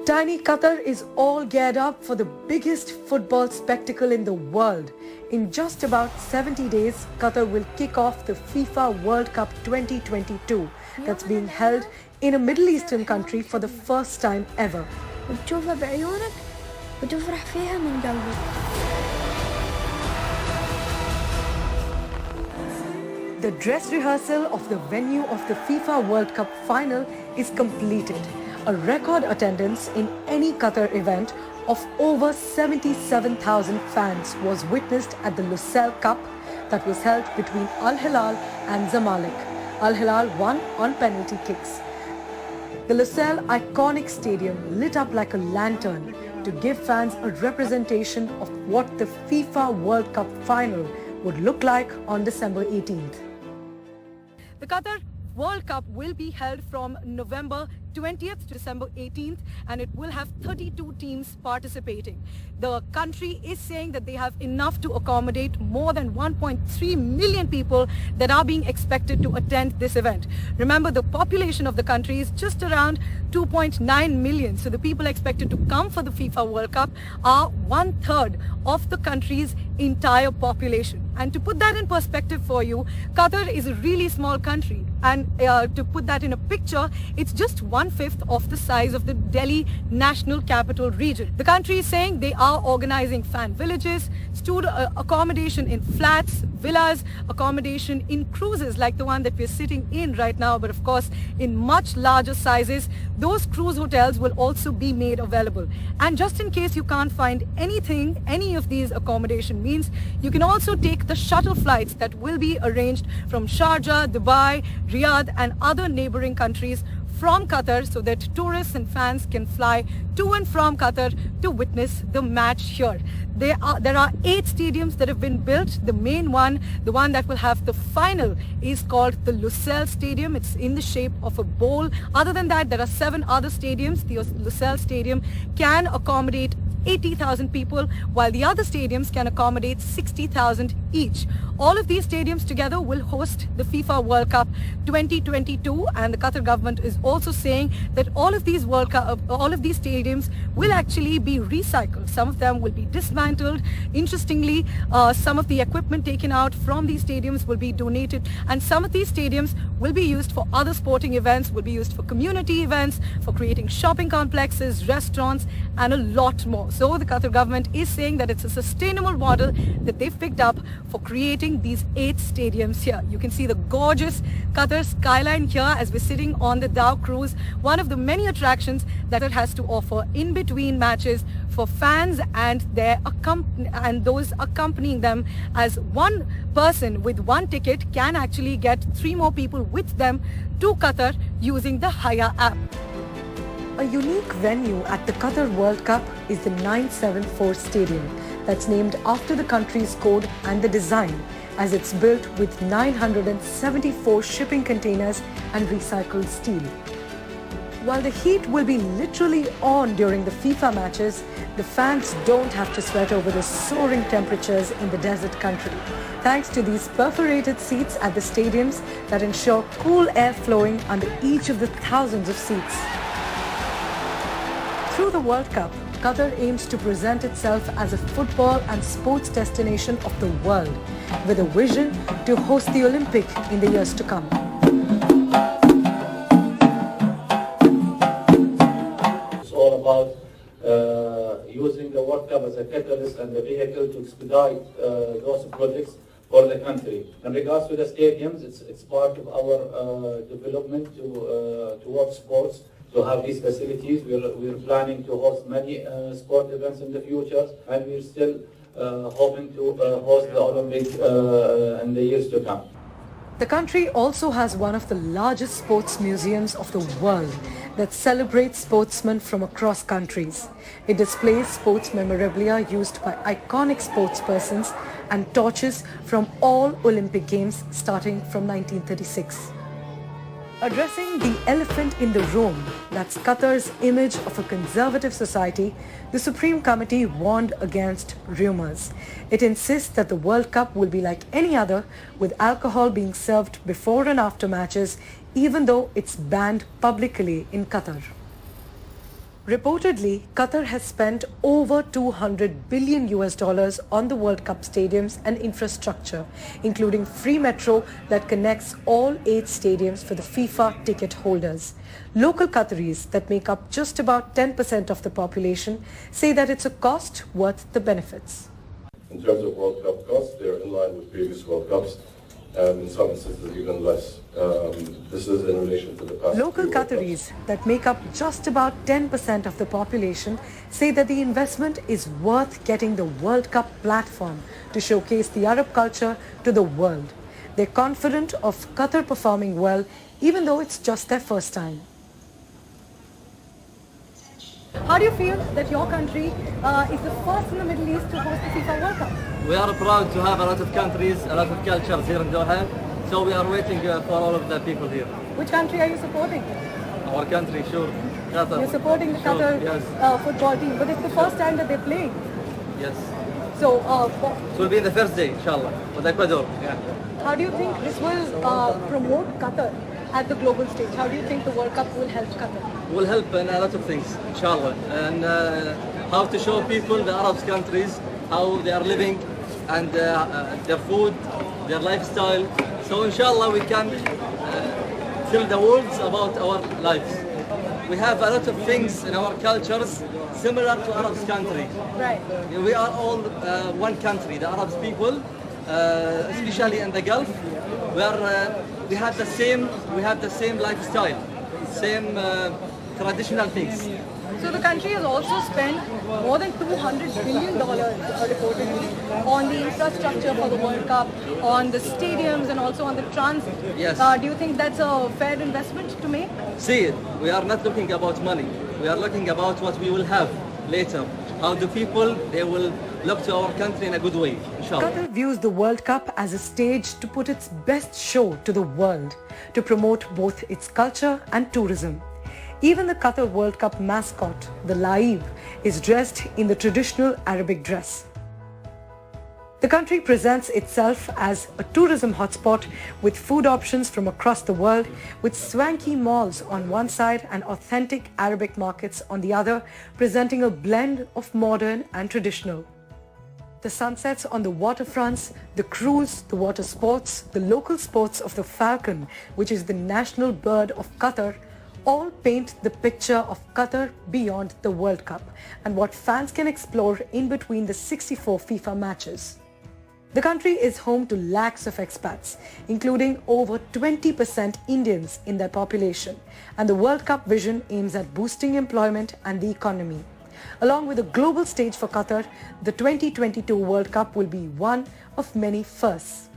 Tiny Qatar is all geared up for the biggest football spectacle in the world. In just about 70 days, Qatar will kick off the FIFA World Cup 2022 that's being held in a Middle Eastern country for the first time ever. وتشوفها بعيونك وتفرح فيها من قلبك. The dress rehearsal of the venue of the FIFA World Cup final is completed. A record attendance in any Qatar event of over 77,000 fans was witnessed at the Lusail Cup that was held between Al Hilal and Zamalek. Al Hilal won on penalty kicks. The Lusail iconic stadium lit up like a lantern to give fans a representation of what the FIFA World Cup final would look like on December 18th. The Qatar World Cup will be held from November 20th to December 18th, and it will have 32 teams participating. The country is saying that they have enough to accommodate more than 1.3 million people that are being expected to attend this event. Remember, the population of the country is just around 2.9 million. So the people expected to come for the FIFA World Cup are 1/3 of the country's entire population. And to put that in perspective for you, Qatar is a really small country. And to put that in a picture, it's just 1/5 of the size of the Delhi National Capital Region. The country is saying they are organizing fan villages, accommodation in flats, villas, accommodation in cruises like the one that we're sitting in right now, but of course in much larger sizes. Those cruise hotels will also be made available. And just in case you can't find any of these accommodation means, you can also take the shuttle flights that will be arranged from Sharjah, Dubai, Riyadh and other neighboring countries from Qatar, so that tourists and fans can fly to and from Qatar to witness the match here. There are 8 stadiums that have been built. The main one, the one that will have the final, is called the Lusail Stadium. It's in the shape of a bowl. Other than that, there are 7 other stadiums. The Lusail Stadium can accommodate 80,000 people, while the other stadiums can accommodate 60,000 each. All of these stadiums together will host the FIFA World Cup 2022, and the Qatar government is also saying that all of these stadiums will actually be recycled. Some of them will be dismantled. Interestingly, some of the equipment taken out from these stadiums will be donated, and some of these stadiums will be used for other sporting events, will be used for community events, for creating shopping complexes, restaurants, and a lot more. So the Qatar government is saying that it's a sustainable model that they've picked up for creating these 8 stadiums here. You can see the gorgeous Qatar Skyline here as we're sitting on the Dow cruise, one of the many attractions that it has to offer in between matches for fans and those accompanying them, as one person with one ticket can actually get 3 more people with them to Qatar using the Haya app. A unique venue at the Qatar World Cup is the 974 Stadium that's named after the country's code and the design, as it's built with 974 shipping containers and recycled steel. While the heat will be literally on during the FIFA matches, the fans don't have to sweat over the soaring temperatures in the desert country, thanks to these perforated seats at the stadiums that ensure cool air flowing under each of the thousands of seats. Through the World Cup, Qatar aims to present itself as a football and sports destination of the world, with a vision to host the Olympic in the years to come. It's all about using the World Cup as a catalyst and a vehicle to expedite those projects for the country. In regards to the stadiums, it's part of our development towards sports. To have these facilities, we're planning to host many sport events in the future, and we're still hoping to host the Olympic in the years to come. The country also has one of the largest sports museums of the world that celebrates sportsmen from across countries. It displays sports memorabilia used by iconic sportspersons and torches from all Olympic Games starting from 1936. Addressing the elephant in the room, that's Qatar's image of a conservative society, the Supreme Committee warned against rumors. It insists that the World Cup will be like any other, with alcohol being served before and after matches, even though it's banned publicly in Qatar. Reportedly, Qatar has spent over $200 billion on the World Cup stadiums and infrastructure, including free metro that connects all 8 stadiums for the FIFA ticket holders. Local Qataris that make up just about 10% of the population say that it's a cost worth the benefits. In terms of World Cup costs, they're in line with previous World Cups, and in some instances even less. This is in relation to the past. Local Qataris that make up just about 10% of the population say that the investment is worth getting the World Cup platform to showcase the Arab culture to the world. They're confident of Qatar performing well, even though it's just their first time. How do you feel that your country is the first in the Middle East to host the FIFA World Cup? We are proud to have a lot of countries, a lot of cultures here in Doha. So we are waiting for all of the people here. Which country are you supporting? Our country, sure. Qatar. You're supporting the Sure, Qatar yes. football team, but it's the first time that they're playing. Yes. So, So we'll be in the first day, inshallah, with Ecuador. Yeah. how do you think this will promote Qatar at the global stage? How do you think the World Cup will help Qatar? Will help in a lot of things, inshallah. And how to show people, the Arab countries, how they are living and their food, their lifestyle. So inshallah we can tell the world about our lives. We have a lot of things in our cultures similar to Arab country. Right. We are all one country, the Arab people, especially in the Gulf. We have the same lifestyle, same traditional things. So the country has also spent more than $200 billion reportedly on the infrastructure for the World Cup, on the stadiums and also on the transit. Yes. Do you think that's a fair investment to make? See, we are not looking about money. We are looking about what we will have later. How do people, they will look to our country in a good way, inshallah. Qatar views the World Cup as a stage to put its best show to the world, to promote both its culture and tourism. Even the Qatar World Cup mascot, the Laib, is dressed in the traditional Arabic dress. The country presents itself as a tourism hotspot with food options from across the world, with swanky malls on one side and authentic Arabic markets on the other, presenting a blend of modern and traditional. The sunsets on the waterfronts, the cruise, the water sports, the local sports of the falcon, which is the national bird of Qatar, all paint the picture of Qatar beyond the World Cup and what fans can explore in between the 64 FIFA matches. The country is home to lakhs of expats, including over 20% Indians in their population, and the World Cup vision aims at boosting employment and the economy. Along with a global stage for Qatar, the 2022 World Cup will be one of many firsts.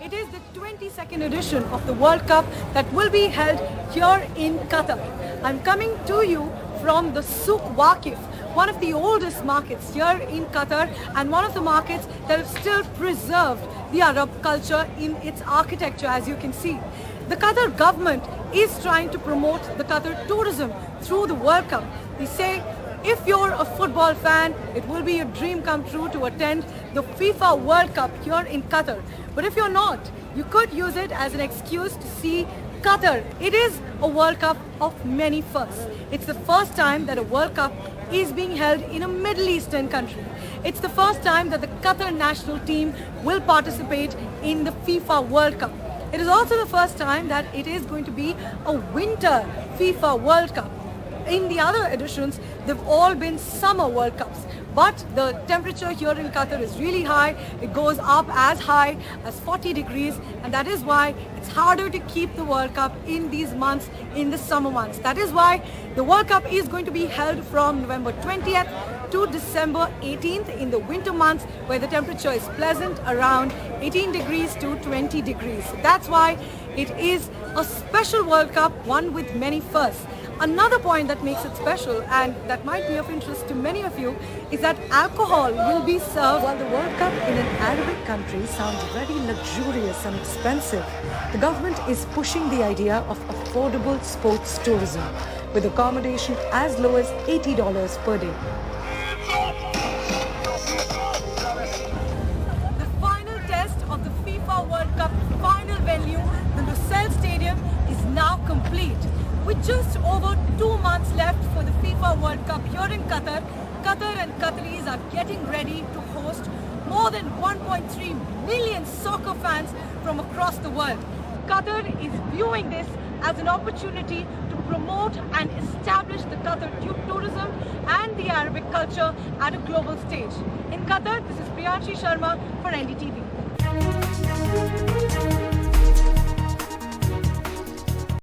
It is the 22nd edition of the World Cup that will be held here in Qatar. I'm coming to you from the Souk Waqif, one of the oldest markets here in Qatar and one of the markets that have still preserved the Arab culture in its architecture, as you can see. The Qatar government is trying to promote the Qatar tourism through the World Cup. They say if you're a football fan, it will be a dream come true to attend the FIFA World Cup here in Qatar. But if you're not, you could use it as an excuse to see Qatar. It is a World Cup of many firsts. It's the first time that a World Cup is being held in a Middle Eastern country. It's the first time that the Qatar national team will participate in the FIFA World Cup. It is also the first time that it is going to be a winter FIFA World Cup. In the other editions, they've all been summer World Cups. But the temperature here in Qatar is really high. It goes up as high as 40 degrees, and that is why it's harder to keep the World Cup in these months, in the summer months. That is why the World Cup is going to be held from November 20th to December 18th in the winter months, where the temperature is pleasant, around 18 degrees to 20 degrees. That's why it is a special World Cup, one with many firsts. Another point that makes it special, and that might be of interest to many of you, is that alcohol will be served. While the World Cup in an Arabic country sounds very luxurious and expensive, the government is pushing the idea of affordable sports tourism, with accommodation as low as $80 per day. The final test of the FIFA World Cup final venue, the Lusail Stadium, is now complete. With just over 2 months left for the FIFA World Cup here in Qatar, Qatar and Qataris are getting ready to host more than 1.3 million soccer fans from across the world. Qatar is viewing this as an opportunity to promote and establish the Qatar tourism and the Arabic culture at a global stage. In Qatar, this is Priyanshi Sharma for NDTV.